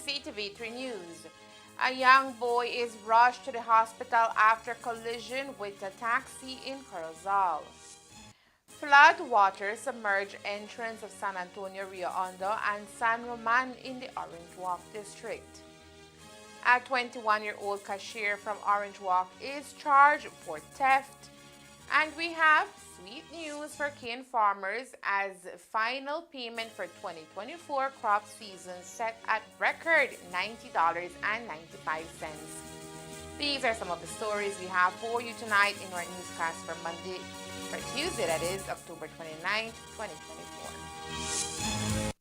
CTV3 News. A young boy is rushed to the hospital after collision with a taxi in Corozal. Flood water submerged entrance of San Antonio Rio Hondo and San Roman in the Orange Walk district. A 21-year-old cashier from Orange Walk is charged for theft. And we have sweet news for cane farmers as final payment for 2024 crop season set at record $90.95. These are some of the stories we have for you tonight in our newscast for Monday, for Tuesday, that is October 29th, 2024.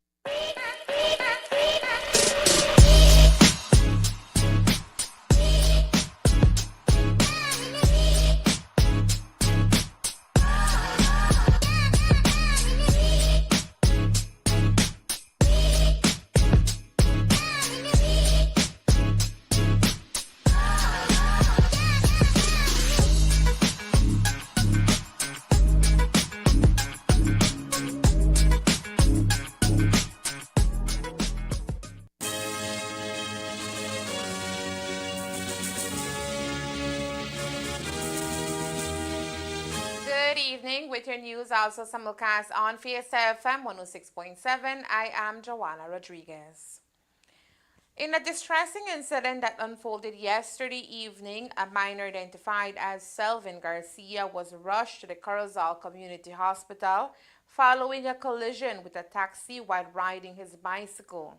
Good evening. With your news also simulcast on Fiesta FM 106.7, I am Joanna Rodriguez. In a distressing incident that unfolded yesterday evening, a minor identified as Selvin Garcia was rushed to the Corozal Community Hospital following a collision with a taxi while riding his bicycle.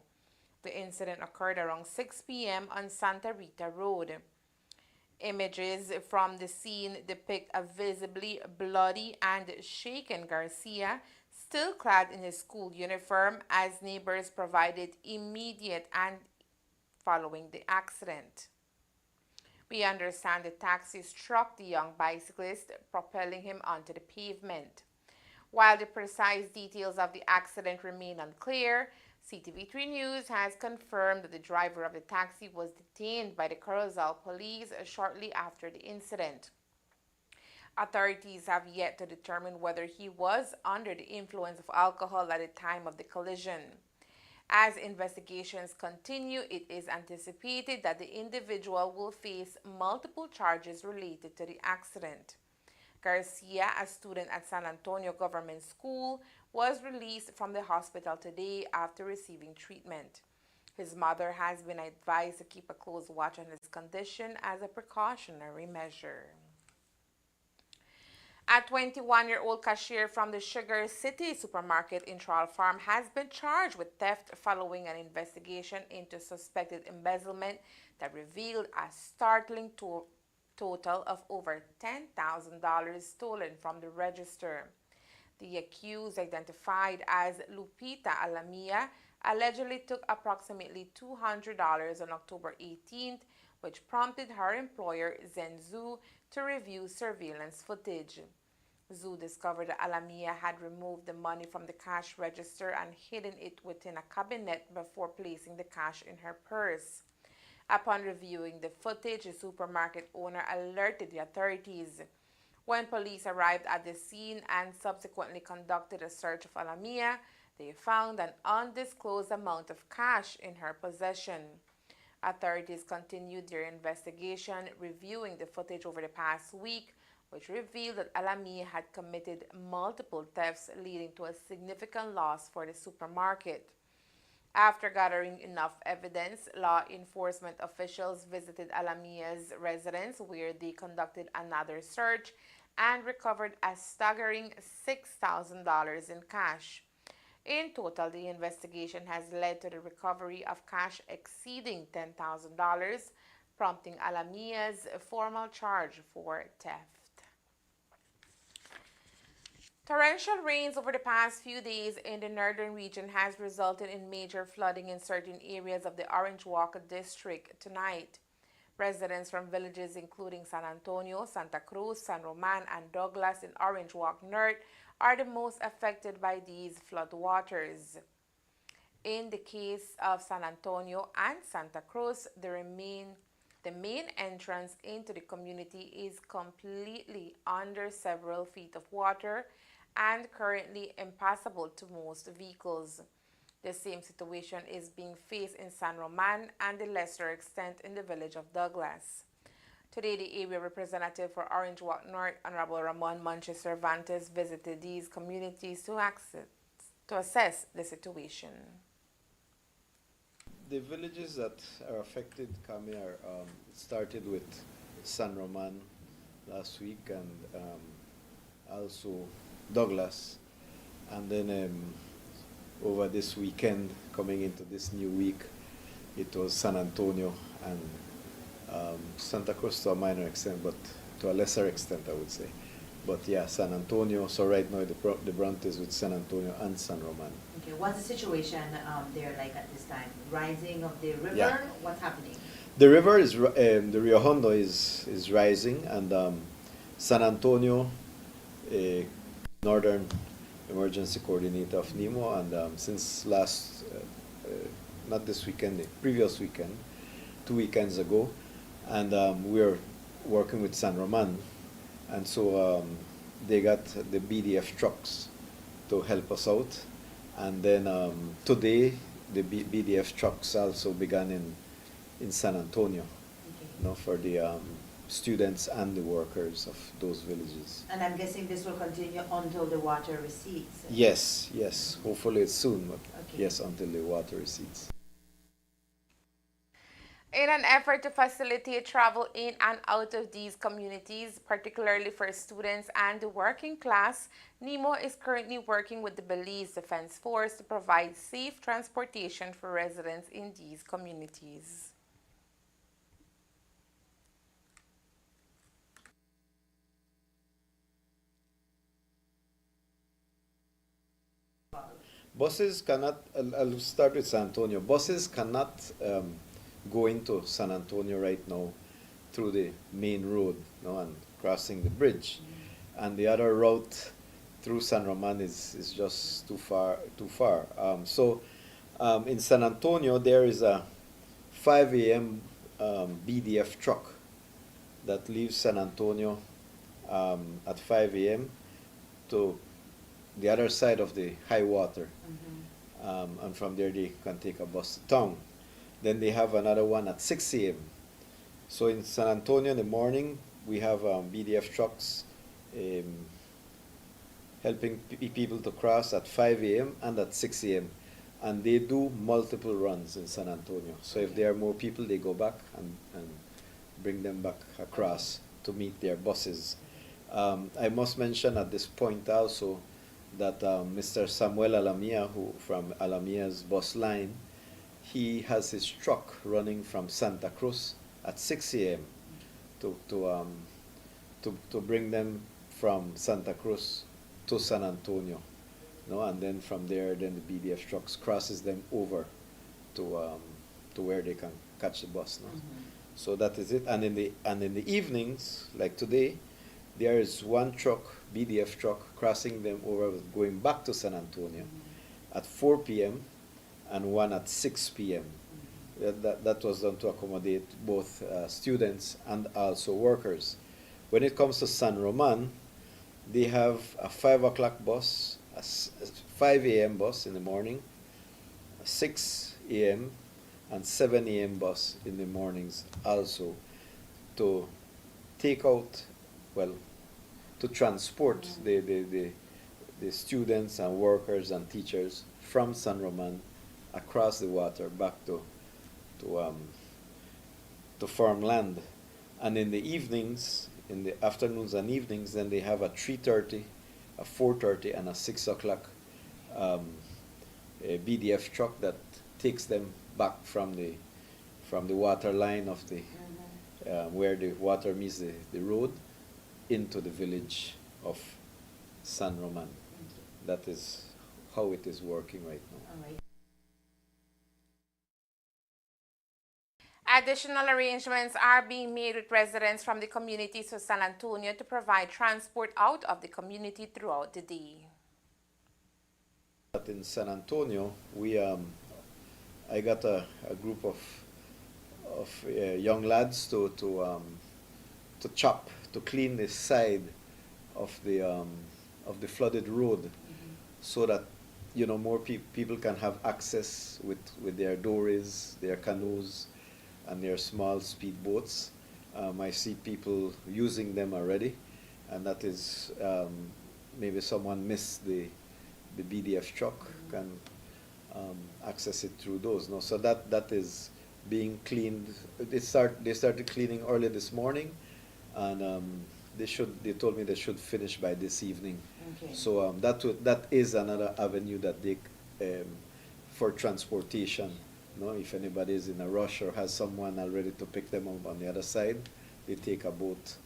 The incident occurred around 6 p.m. on Santa Rita Road. Images from the scene depict a visibly bloody and shaken Garcia, still clad in his school uniform, as neighbors provided immediate and following the accident. We understand the taxi struck the young bicyclist, propelling him onto the pavement. While the precise details of the accident remain unclear, CTV3 News has confirmed that the driver of the taxi was detained by the Corozal police shortly after the incident. Authorities have yet to determine whether he was under the influence of alcohol at the time of the collision. As investigations continue, it is anticipated that the individual will face multiple charges related to the accident. Garcia, a student at San Antonio Government School, was released from the hospital today after receiving treatment. His mother has been advised to keep a close watch on his condition as a precautionary measure. A 21-year-old cashier from the Sugar City supermarket in Troll Farm has been charged with theft following an investigation into suspected embezzlement that revealed a startling total of over $10,000 stolen from the register. The accused, identified as Lupita Alamia, allegedly took approximately $200 on October 18th, which prompted her employer, Zenzu, to review surveillance footage. Zhu discovered that Alamia had removed the money from the cash register and hidden it within a cabinet before placing the cash in her purse. Upon reviewing the footage, the supermarket owner alerted the authorities. When police arrived at the scene and subsequently conducted a search of Alamia, they found an undisclosed amount of cash in her possession. Authorities continued their investigation, reviewing the footage over the past week, which revealed that Alamia had committed multiple thefts, leading to a significant loss for the supermarket. After gathering enough evidence, law enforcement officials visited Alamia's residence, where they conducted another search and recovered a staggering $6,000 in cash. In total, the investigation has led to the recovery of cash exceeding $10,000, prompting Alamia's formal charge for theft. Torrential rains over the past few days in the northern region has resulted in major flooding in certain areas of the Orange Walk district tonight. Residents from villages including San Antonio, Santa Cruz, San Roman, and Douglas in Orange Walk North are the most affected by these floodwaters. In the case of San Antonio and Santa Cruz, the main entrance into the community is completely under several feet of water and currently impassable to most vehicles. The same situation is being faced in San Roman and to lesser extent in the village of Douglas. Today, the area representative for Orange Walk North, Honorable Ramon Montes Cervantes, visited these communities to assess the situation. The villages that are affected, Kami, are started with San Roman last week and also Douglas. And then over this weekend, coming into this new week, it was San Antonio and Santa Cruz to a minor extent, but to a lesser extent, I would say. But yeah, San Antonio. So right now the brunt is with San Antonio and San Roman. Okay, what's the situation there like at this time? Rising of the river? Yeah. What's happening? The river is the Rio Hondo is rising, and San Antonio, Northern Emergency Coordinator of NEMO, and since last, not this weekend, the previous weekend, 2 weekends ago, and we're working with San Roman, and so they got the BDF trucks to help us out, and then today the BDF trucks also began in San Antonio, Okay. you know, for the students and the workers of those villages. And I'm guessing this will continue until the water recedes. Yes, yes. Hopefully it's soon, but Okay. yes, until the water recedes. In an effort to facilitate travel in and out of these communities, particularly for students and the working class, NEMO is currently working with the Belize Defense Force to provide safe transportation for residents in these communities. Buses cannot, I'll start with San Antonio. Buses cannot go into San Antonio right now through the main road, you know, and crossing the bridge. And the other route through San Roman is just too far. So in San Antonio, there is a 5 a.m. BDF truck that leaves San Antonio at 5 a.m. to the other side of the high water. And from there they can take a bus to town. Then they have another one at 6 a.m. So in San Antonio in the morning, we have BDF trucks helping people to cross at 5 a.m. and at 6 a.m. And they do multiple runs in San Antonio. So if there are more people, they go back and bring them back across to meet their buses. I must mention at this point also that Mr. Samuel Alamia, who from Alamia's bus line, he has his truck running from Santa Cruz at 6 a.m. to bring them from Santa Cruz to San Antonio, no, and then from there, then the BDF trucks crosses them over to where they can catch the bus. No? So that is it. And in the evenings, like today, there is one truck, BDF truck, crossing them over, going back to San Antonio at 4 p.m. and one at 6 p.m. That was done to accommodate both students and also workers. When it comes to San Roman, they have a 5 o'clock bus, a 5 a.m. bus in the morning, a 6 a.m. and 7 a.m. bus in the mornings also to take out, well, to transport the students and workers and teachers from San Roman across the water back to farmland. And in the evenings, in the afternoons and evenings, then they have a 3:30, a 4:30, and a 6 o'clock a BDF truck that takes them back from the water line of the where the water meets the road into the village of San Roman. That is how it is working right now. All right. Additional arrangements are being made with residents from the communities of San Antonio to provide transport out of the community throughout the day. But in San Antonio, we I got a group of young lads to chop, to clean the side of the flooded road, so that more people can have access with their dories, their canoes, and their small speedboats. I see people using them already, and that is maybe someone missed the BDF truck can access it through those. No, so that is being cleaned. They started cleaning early this morning, and they told me they should finish by this evening. Okay. So that is another avenue that they for transportation. No, if anybody is in a rush or has someone already to pick them up on the other side, they take a boat.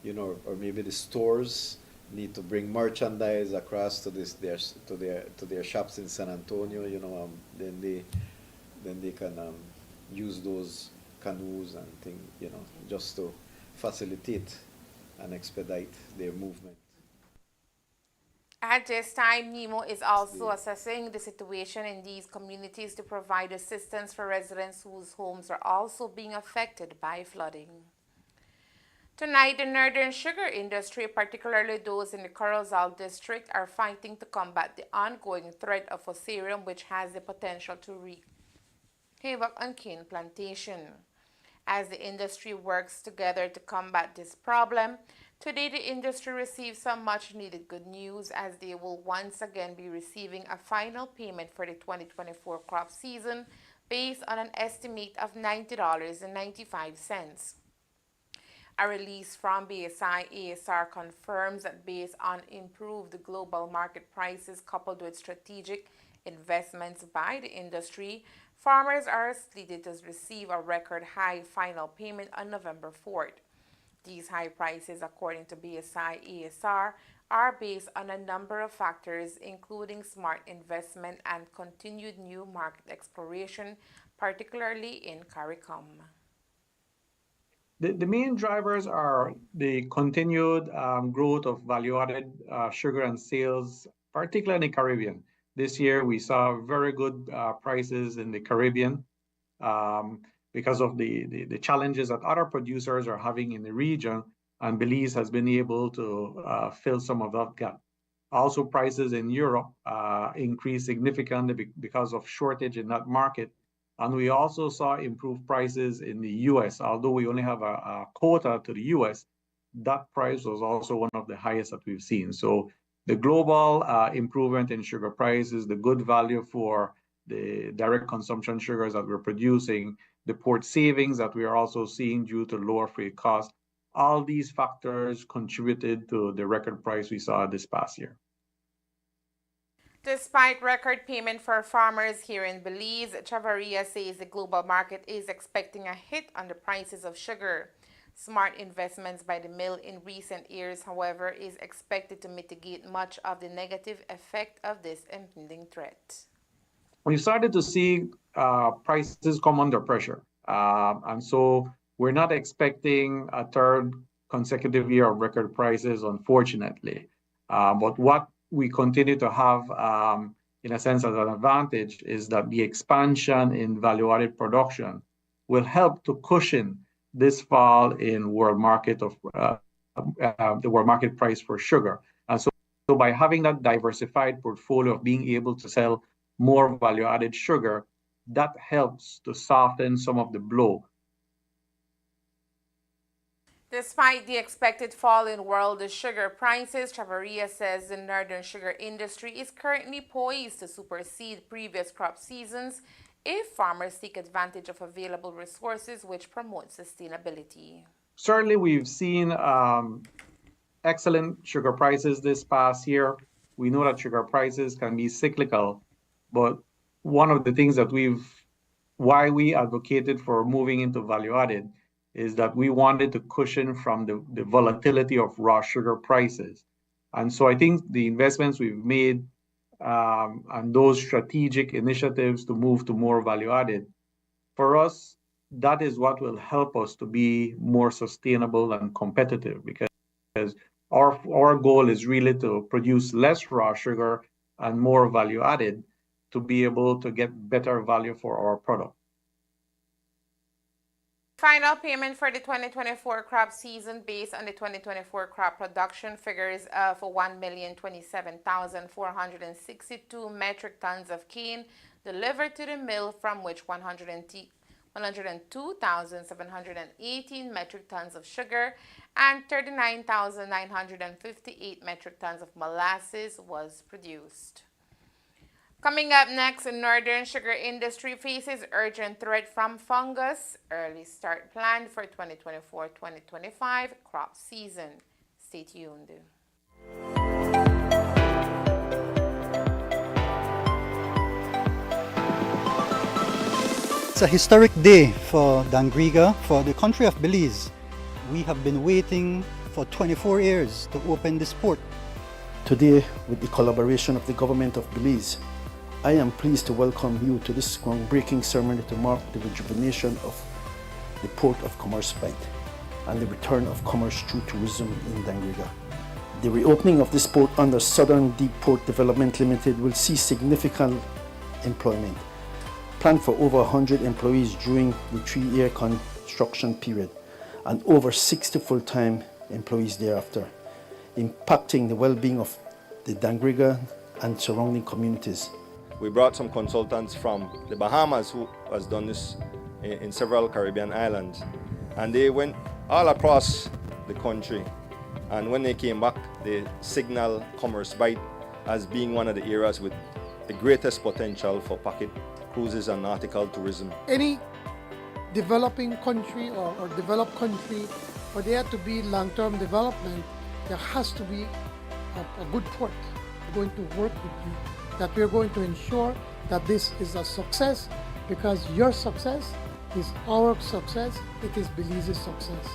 Or maybe the stores need to bring merchandise across to their shops in San Antonio. Then they can use those canoes and things, just to facilitate and expedite their movement. At this time, NEMO is also assessing the situation in these communities to provide assistance for residents whose homes are also being affected by flooding. Tonight, the northern sugar industry, particularly those in the Corozal district, are fighting to combat the ongoing threat of fusarium, which has the potential to wreak havoc on cane plantation. As the industry works together to combat this problem, today the industry received some much needed good news, as they will once again be receiving a final payment for the 2024 crop season based on an estimate of $90.95. A release from BSI ASR confirms that based on improved global market prices coupled with strategic investments by the industry, farmers are slated to receive a record high final payment on November 4th. These high prices, according to BSI ASR, are based on a number of factors, including smart investment and continued new market exploration, particularly in CARICOM. The main drivers are the continued growth of value-added sugar and sales, particularly in the Caribbean. This year, we saw very good prices in the Caribbean because of the challenges that other producers are having in the region, and Belize has been able to fill some of that gap. Also, prices in Europe increased significantly because of shortage in that market. And we also saw improved prices in the US. Although we only have a quota to the US, that price was also one of the highest that we've seen. So the global improvement in sugar prices, the good value for the direct consumption sugars that we're producing, the port savings that we are also seeing due to lower freight costs, all these factors contributed to the record price we saw this past year. Despite record payment for farmers here in Belize, Chavarria says the global market is expecting a hit on the prices of sugar. Smart investments by the mill in recent years, however, is expected to mitigate much of the negative effect of this impending threat. We started to see prices come under pressure. And so we're not expecting a third consecutive year of record prices, unfortunately. But what we continue to have, in a sense, as an advantage is that the expansion in value-added production will help to cushion this fall in the world market price for sugar. And so by having that diversified portfolio of being able to sell more value-added sugar, that helps to soften some of the blow. Despite the expected fall in world sugar prices, Chavarria says the northern sugar industry is currently poised to supersede previous crop seasons if farmers take advantage of available resources which promote sustainability. Certainly, we've seen excellent sugar prices this past year. We know that sugar prices can be cyclical, but one of the things that why we advocated for moving into value-added is that we wanted to cushion from the volatility of raw sugar prices. And so I think the investments we've made and those strategic initiatives to move to more value-added, for us, that is what will help us to be more sustainable and competitive, because our goal is really to produce less raw sugar and more value-added to be able to get better value for our product. Final payment for the 2024 crop season based on the 2024 crop production figures of 1,027,462 metric tons of cane delivered to the mill, from which 102,718 metric tons of sugar and 39,958 metric tons of molasses was produced. Coming up next, the northern sugar industry faces urgent threat from fungus. Early start planned for 2024-2025 crop season. Stay tuned. It's a historic day for Dangriga, for the country of Belize. We have been waiting for 24 years to open this port. Today, with the collaboration of the government of Belize, I am pleased to welcome you to this groundbreaking ceremony to mark the rejuvenation of the Port of Commerce Bight and the return of commerce through tourism in Dangriga. The reopening of this port under Southern Deep Port Development Limited will see significant employment, planned for over 100 employees during the 3-year construction period and over 60 full-time employees thereafter, impacting the well-being of the Dangriga and surrounding communities. We brought some consultants from the Bahamas who has done this in several Caribbean islands, and they went all across the country, and when they came back they signaled Commerce Bight as being one of the areas with the greatest potential for packet cruises and nautical tourism. Any developing country or developed country, for there to be long-term development, there has to be a good port. We're going to work with you, that we're going to ensure that this is a success, because your success is our success, it is Belize's success.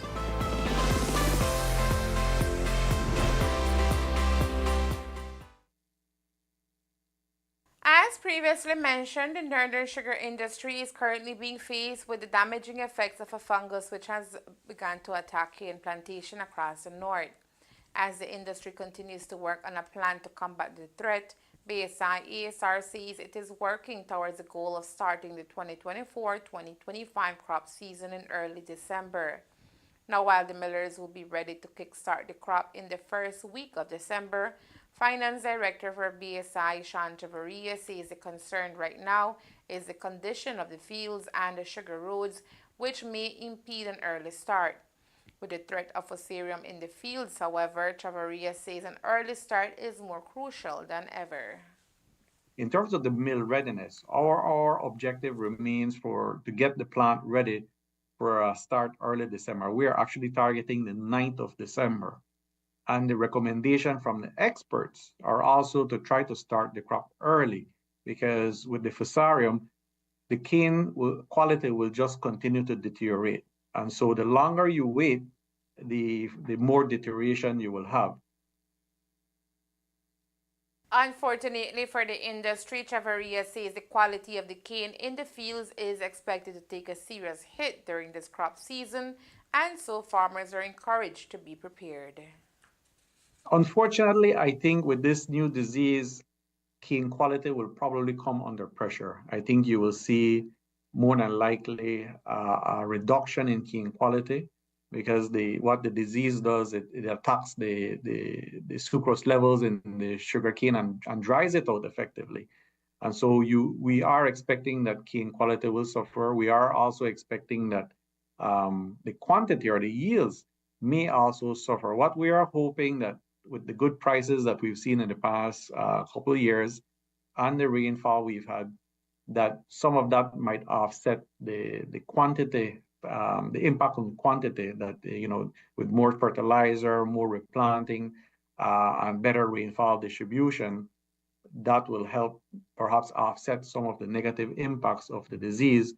As previously mentioned, the northern sugar industry is currently being faced with the damaging effects of a fungus which has begun to attack cane plantation across the north. As the industry continues to work on a plan to combat the threat, BSI-ASR says it is working towards the goal of starting the 2024-2025 crop season in early December. Now, while the millers will be ready to kickstart the crop in the first week of December, Finance Director for BSI, Sean Chavarria, says the concern right now is the condition of the fields and the sugar roads, which may impede an early start. With the threat of fusarium in the fields, however, Chavarria says an early start is more crucial than ever. In terms of the mill readiness, our objective remains to get the plant ready for a start early December. We are actually targeting the 9th of December. And the recommendation from the experts are also to try to start the crop early, because with the fusarium, the cane quality will just continue to deteriorate. And so the longer you wait, the more deterioration you will have. Unfortunately for the industry, Chavarria says the quality of the cane in the fields is expected to take a serious hit during this crop season, and so farmers are encouraged to be prepared. Unfortunately, I think with this new disease, cane quality will probably come under pressure. I think you will see more than likely a reduction in cane quality, because what the disease does, it attacks the sucrose levels in the sugar cane and dries it out effectively. And so we are expecting that cane quality will suffer. We are also expecting that the quantity or the yields may also suffer. What we are hoping that with the good prices that we've seen in the past couple of years and the rainfall we've had, that some of that might offset the quantity, the impact on quantity, that, with more fertilizer, more replanting, and better rainfall distribution, that will help perhaps offset some of the negative impacts of the disease.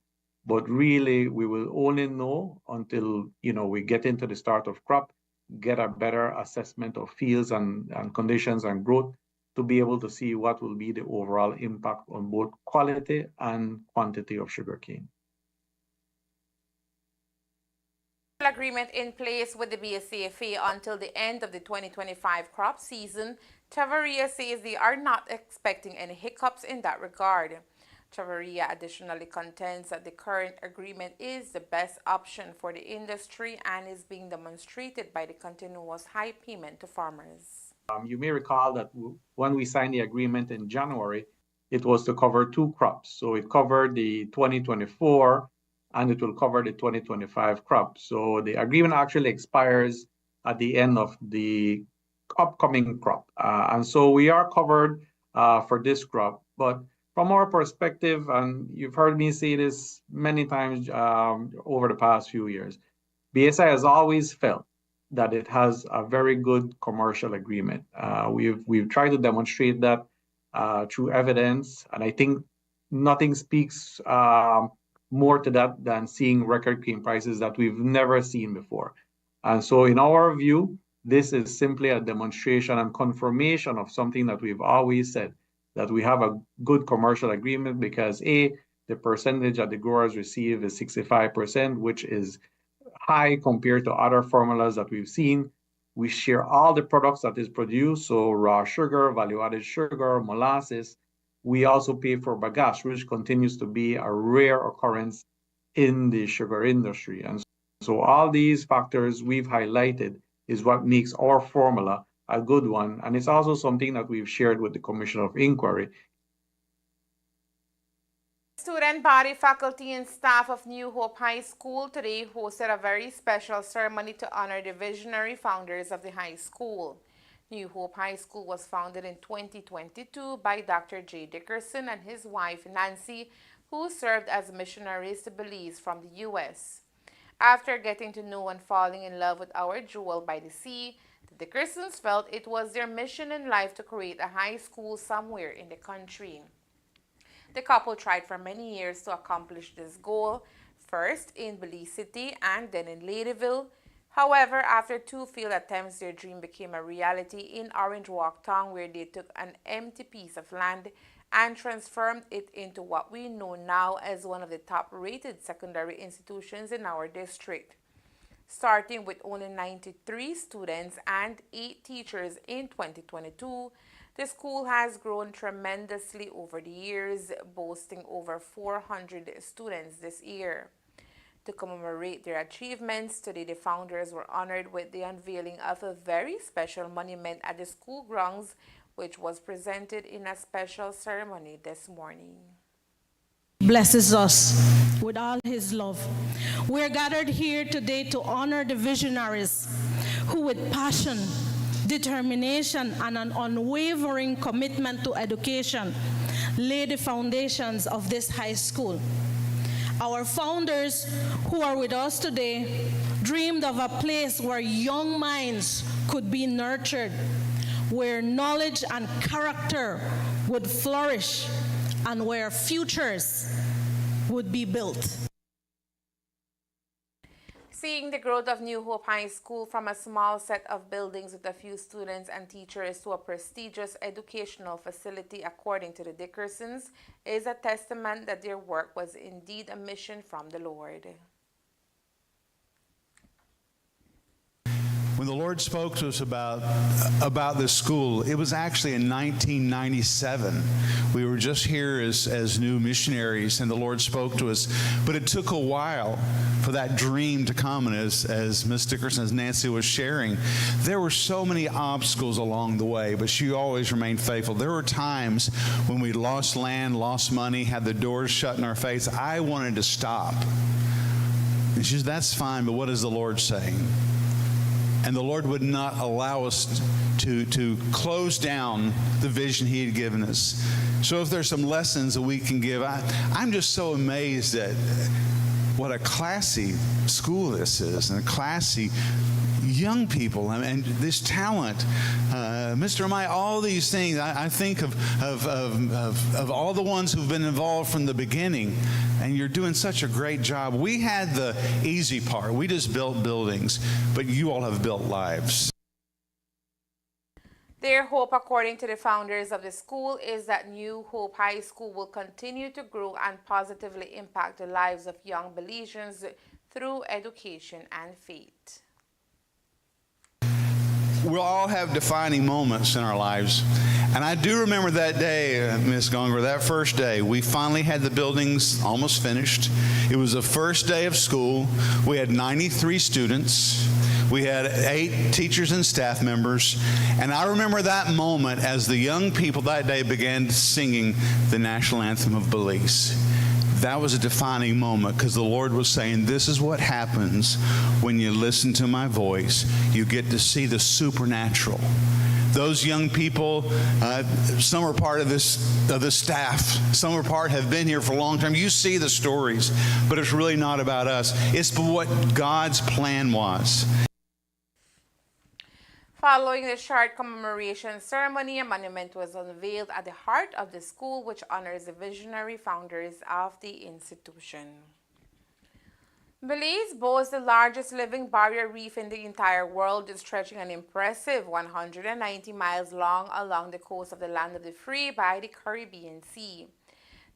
But really, we will only know until, we get into the start of crop, get a better assessment of fields and conditions and growth, to be able to see what will be the overall impact on both quality and quantity of sugarcane. Agreement in place with the BSCFA until the end of the 2025 crop season, Chavarria says they are not expecting any hiccups in that regard. Chavarria additionally contends that the current agreement is the best option for the industry and is being demonstrated by the continuous high payment to farmers. You may recall that when we signed the agreement in January, it was to cover two crops. So it covered the 2024 and it will cover the 2025 crop. So the agreement actually expires at the end of the upcoming crop. And so we are covered for this crop. But from our perspective, and you've heard me say this many times over the past few years, BSI has always felt that it has a very good commercial agreement. We've tried to demonstrate that through evidence, and I think nothing speaks more to that than seeing record cane prices that we've never seen before. And so, in our view, this is simply a demonstration and confirmation of something that we've always said, that we have a good commercial agreement because A, the percentage that the growers receive is 65%, which is high compared to other formulas that we've seen. We share all the products that is produced, so raw sugar, value-added sugar, molasses. We also pay for bagasse, which continues to be a rare occurrence in the sugar industry. And so all these factors we've highlighted is what makes our formula a good one. And it's also something that we've shared with the Commission of Inquiry. Student body, faculty, and staff of New Hope High School today hosted a very special ceremony to honor the visionary founders of the high school. New Hope High School was founded in 2022 by Dr. J. Dickerson and his wife Nancy, who served as missionaries to Belize from the U.S. After getting to know and falling in love with our jewel by the sea, the Dickersons felt it was their mission in life to create a high school somewhere in the country. The couple tried for many years to accomplish this goal, first in Belize City and then in Ladyville. However, after two failed attempts, their dream became a reality in Orange Walk Town, where they took an empty piece of land and transformed it into what we know now as one of the top-rated secondary institutions in our district. Starting with only 93 students and 8 teachers in 2022, the school has grown tremendously over the years, boasting over 400 students this year. To commemorate their achievements, today the founders were honored with the unveiling of a very special monument at the school grounds, which was presented in a special ceremony this morning. Blesses us with all his love. We're gathered here today to honor the visionaries who, with passion, determination, and an unwavering commitment to education, lay the foundations of this high school. Our founders who are with us today dreamed of a place where young minds could be nurtured, where knowledge and character would flourish, and where futures would be built. Seeing the growth of New Hope High School from a small set of buildings with a few students and teachers to a prestigious educational facility, according to the Dickersons, is a testament that their work was indeed a mission from the Lord. When the Lord spoke to us about this school, it was actually in 1997. We were just here as new missionaries, and the Lord spoke to us. But it took a while for that dream to come. And as Ms. Dickerson, as Nancy was sharing, there were so many obstacles along the way, but she always remained faithful. There were times when we lost land, lost money, had the doors shut in our face. I wanted to stop. And she said, "That's fine, but what is the Lord saying?" And the Lord would not allow us to close down the vision He had given us. So if there's some lessons that we can give, I'm just so amazed at what a classy school this is, and a classy young people, and this talent, Mr. Amaya, all these things. I think of all the ones who've been involved from the beginning, and you're doing such a great job. We had the easy part. We just built buildings, but you all have built lives. Their hope, according to the founders of the school, is that New Hope High School will continue to grow and positively impact the lives of young Belizeans through education and faith. we'll all have defining moments in our lives. And I do remember that day, Ms. Gonger, that first day. We finally had the buildings almost finished. It was the first day of school. We had 93 students. We had 8 teachers and staff members. And I remember that moment as the young people that day began singing the national anthem of Belize. That was a defining moment because the Lord was saying, this is what happens when you listen to my voice. You get to see the supernatural. Those young people, some are part of the staff. Some have been here for a long time. You see the stories, but it's really not about us. It's what God's plan was. Following the short commemoration ceremony, a monument was unveiled at the heart of the school, which honors the visionary founders of the institution. Belize boasts the largest living barrier reef in the entire world, stretching an impressive 190 miles long along the coast of the land of the free by the Caribbean Sea.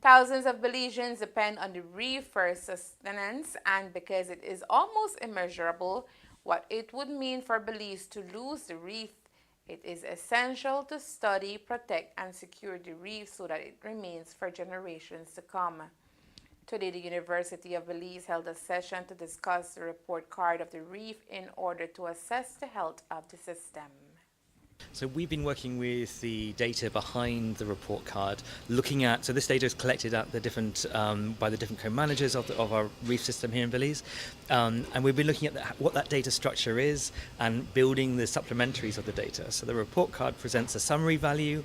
Thousands of Belizeans depend on the reef for sustenance, and because it is almost immeasurable what it would mean for Belize to lose the reef, it is essential to study, protect, and secure the reef so that it remains for generations to come. Today, the University of Belize held a session to discuss the report card of the reef in order to assess the health of the system. So we've been working with the data behind the report card, looking at, so this data is collected at the different, by the different co-managers of our reef system here in Belize, and we've been looking at what that data structure is and building the supplementaries of the data. So the report card presents a summary value,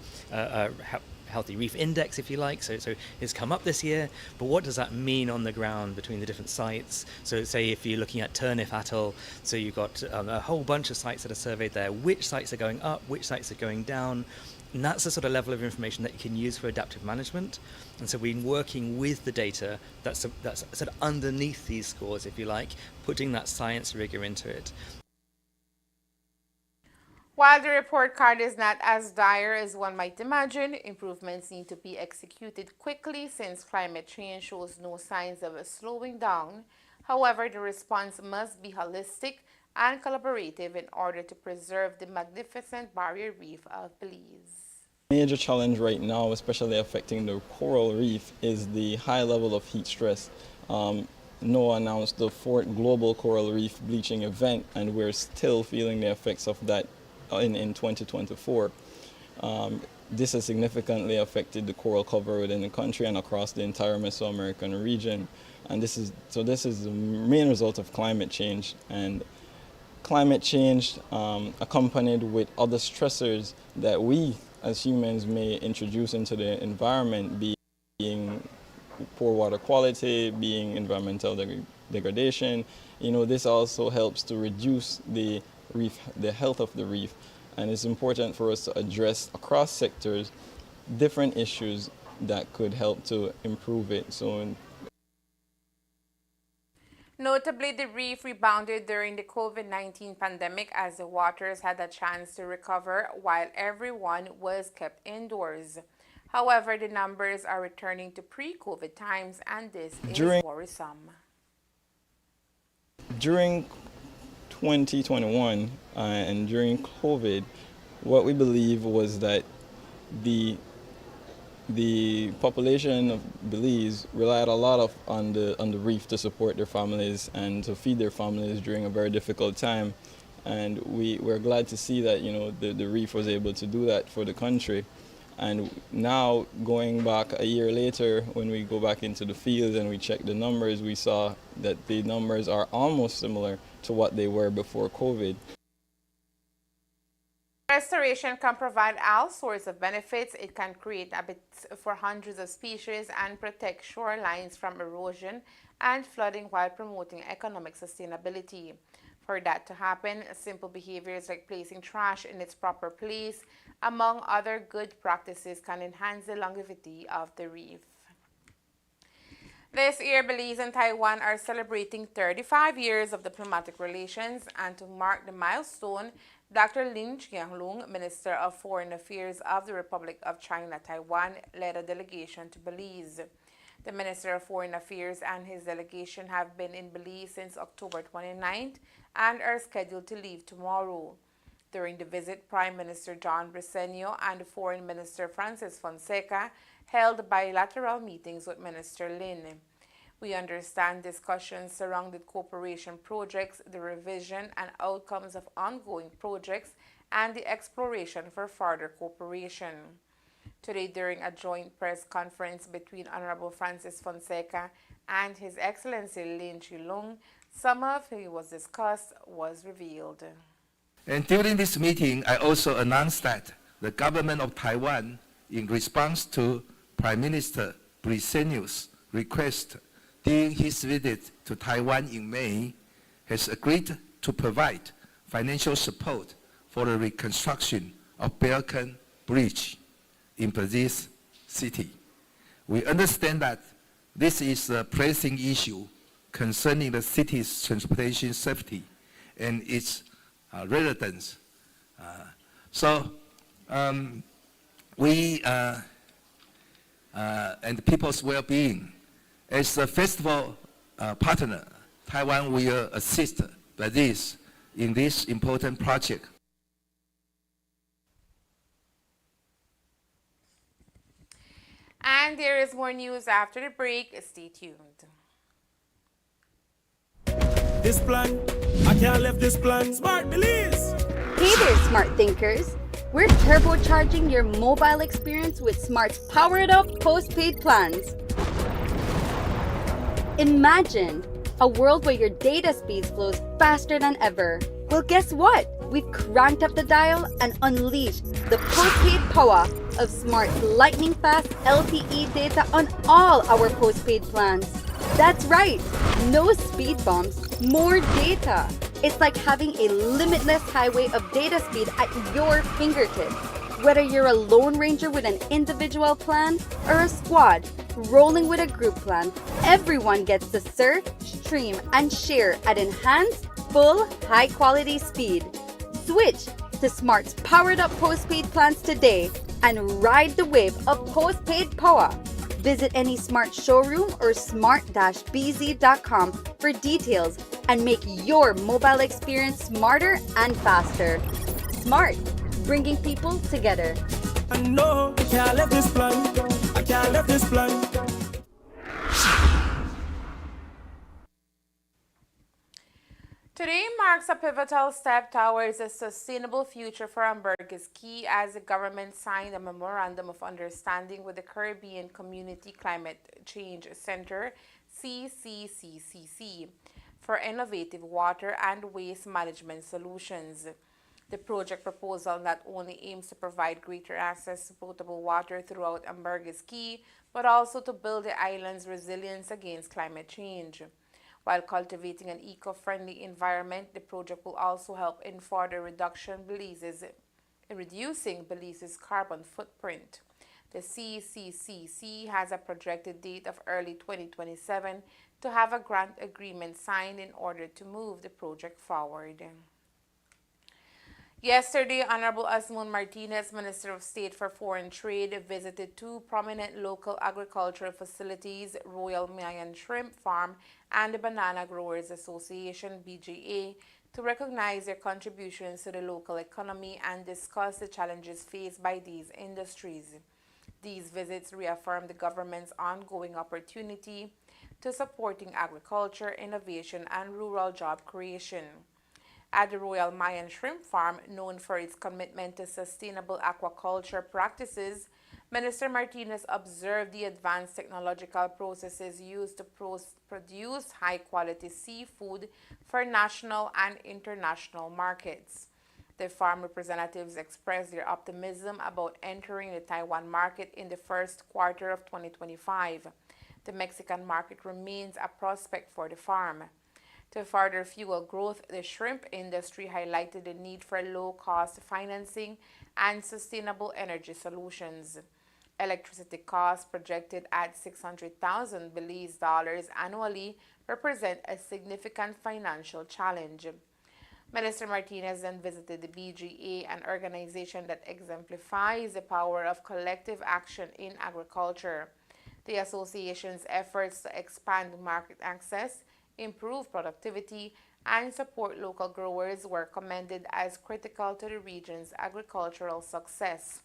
healthy reef index, if you like, so it's come up this year, but what does that mean on the ground between the different sites? So say if you're looking at Turnif Atoll, so you've got a whole bunch of sites that are surveyed there, which sites are going up, which sites are going down, and that's the sort of level of information that you can use for adaptive management. And so we've been working with the data that's sort of underneath these scores, if you like, putting that science rigor into it. While the report card is not as dire as one might imagine, improvements need to be executed quickly since climate change shows no signs of slowing down. However, the response must be holistic and collaborative in order to preserve the magnificent barrier reef of Belize. Major challenge right now, especially affecting the coral reef, is the high level of heat stress. NOAA announced the 4th Global Coral Reef Bleaching Event, and we're still feeling the effects of that in 2024. This has significantly affected the coral cover within the country and across the entire Mesoamerican region. And this is the main result of climate change. And climate change accompanied with other stressors that we as humans may introduce into the environment, being poor water quality, being environmental degradation. This also helps to reduce the reef, the health of the reef, and it's important for us to address across sectors different issues that could help to improve it. Notably, the reef rebounded during the COVID-19 pandemic as the waters had a chance to recover while everyone was kept indoors. However, the numbers are returning to pre-COVID times, and this is worrisome. During 2021 and during COVID, what we believe was that the population of Belize relied a lot on the reef to support their families and to feed their families during a very difficult time, and we're glad to see that the reef was able to do that for the country. And now, going back a year later, when we go back into the field and we check the numbers, we saw that the numbers are almost similar to what they were before COVID. Restoration can provide all sorts of benefits. It can create habitats for hundreds of species and protect shorelines from erosion and flooding while promoting economic sustainability. For that to happen, simple behaviors like placing trash in its proper place, among other good practices, can enhance the longevity of the reef. This year, Belize and Taiwan are celebrating 35 years of diplomatic relations, and to mark the milestone, Dr. Lin Jianlong, Minister of Foreign Affairs of the Republic of China, Taiwan, led a delegation to Belize. The Minister of Foreign Affairs and his delegation have been in Belize since October 29th and are scheduled to leave tomorrow. During the visit, Prime Minister John Briceño and Foreign Minister Francis Fonseca held bilateral meetings with Minister Lin. We understand discussions surrounded cooperation projects, the revision and outcomes of ongoing projects, and the exploration for further cooperation. Today, during a joint press conference between Honorable Francis Fonseca and His Excellency Lin Chilung, some of what was discussed was revealed. And during this meeting, I also announced that the government of Taiwan, in response to Prime Minister Briceño's request during his visit to Taiwan in May, has agreed to provide financial support for the reconstruction of Beacon Bridge in Belize City. We understand that this is a pressing issue concerning the city's transportation safety and its residents. We and people's well-being. As a festival partner, Taiwan will assist Belize in this important project. And there is more news after the break. Stay tuned. This plan, I can't leave this plan. Smart Belize! Hey there, smart thinkers. We're turbocharging your mobile experience with Smart's powered up postpaid plans. Imagine a world where your data speeds flows faster than ever. Well, guess what? We've cranked up the dial and unleashed the postpaid power of Smart's lightning fast LTE data on all our postpaid plans. That's right, no speed bumps, more data. It's like having a limitless highway of data speed at your fingertips. Whether you're a lone ranger with an individual plan or a squad rolling with a group plan, everyone gets to surf, stream, and share at enhanced, full, high-quality speed. Switch to Smart's powered-up postpaid plans today and ride the wave of postpaid power. Visit any Smart showroom or smart-bz.com for details and make your mobile experience smarter and faster. Smart, bringing people together. I know I can't leave this plan. I can't leave this plan. Today marks a pivotal step towards a sustainable future for Ambergris Key as the government signed a Memorandum of Understanding with the Caribbean Community Climate Change Center, CCCCC, for innovative water and waste management solutions. The project proposal not only aims to provide greater access to potable water throughout Ambergris Key, but also to build the island's resilience against climate change. While cultivating an eco-friendly environment, the project will also help in further reducing Belize's carbon footprint. The CCCC has a projected date of early 2027 to have a grant agreement signed in order to move the project forward. Yesterday, Honorable Asmun Martinez, Minister of State for Foreign Trade, visited two prominent local agricultural facilities, Royal Mayan Shrimp Farm and the Banana Growers Association, BGA, to recognize their contributions to the local economy and discuss the challenges faced by these industries. These visits reaffirm the government's ongoing opportunity to supporting agriculture, innovation, and rural job creation. At the Royal Mayan Shrimp Farm, known for its commitment to sustainable aquaculture practices, Minister Martinez observed the advanced technological processes used to produce high-quality seafood for national and international markets. The farm representatives expressed their optimism about entering the Taiwan market in the first quarter of 2025. The Mexican market remains a prospect for the farm. To further fuel growth, the shrimp industry highlighted the need for low-cost financing and sustainable energy solutions. Electricity costs projected at $600,000 Belize dollars annually represent a significant financial challenge. Minister Martinez then visited the BGA, an organization that exemplifies the power of collective action in agriculture. The association's efforts to expand market access, improve productivity, and support local growers were commended as critical to the region's agricultural success.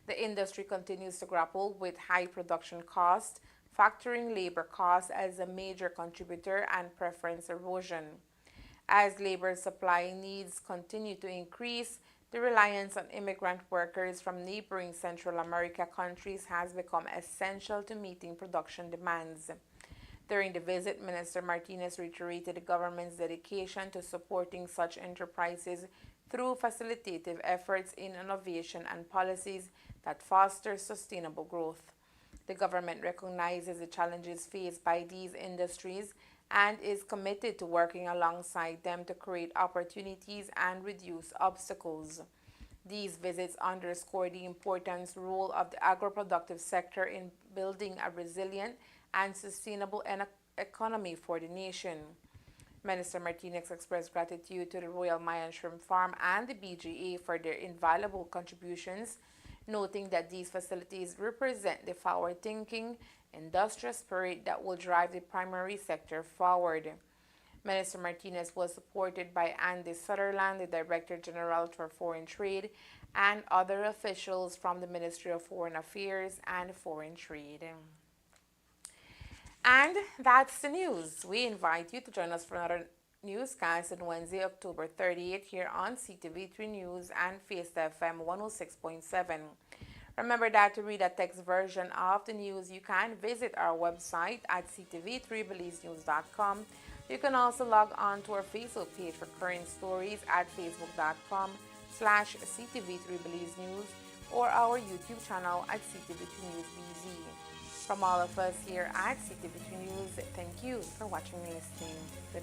The industry continues to grapple with high production costs, factoring labor costs as a major contributor and preference erosion. As labor supply needs continue to increase, the reliance on immigrant workers from neighboring Central America countries has become essential to meeting production demands. During the visit, Minister Martinez reiterated the government's dedication to supporting such enterprises through facilitative efforts in innovation and policies that foster sustainable growth. The government recognizes the challenges faced by these industries and is committed to working alongside them to create opportunities and reduce obstacles. These visits underscore the important role of the agro-productive sector in building a resilient and sustainable economy for the nation. Minister Martinez expressed gratitude to the Royal Mayan Shrimp Farm and the BGA for their invaluable contributions, noting that these facilities represent the forward-thinking, industrial spirit that will drive the primary sector forward. Minister Martinez was supported by Andy Sutherland, the Director General for Foreign Trade, and other officials from the Ministry of Foreign Affairs and Foreign Trade. And that's the news. We invite you to join us for another newscast on Wednesday, October 30th here on CTV3 News and Face FM 106.7. Remember that to read a text version of the news, you can visit our website at CTV3BelizeNews.com. You can also log on to our Facebook page for current stories at Facebook.com/CTV3BelizeNews or our YouTube channel at CTV3 News BZ. From all of us here at CTV3 News, thank you for watching and listening. Good night.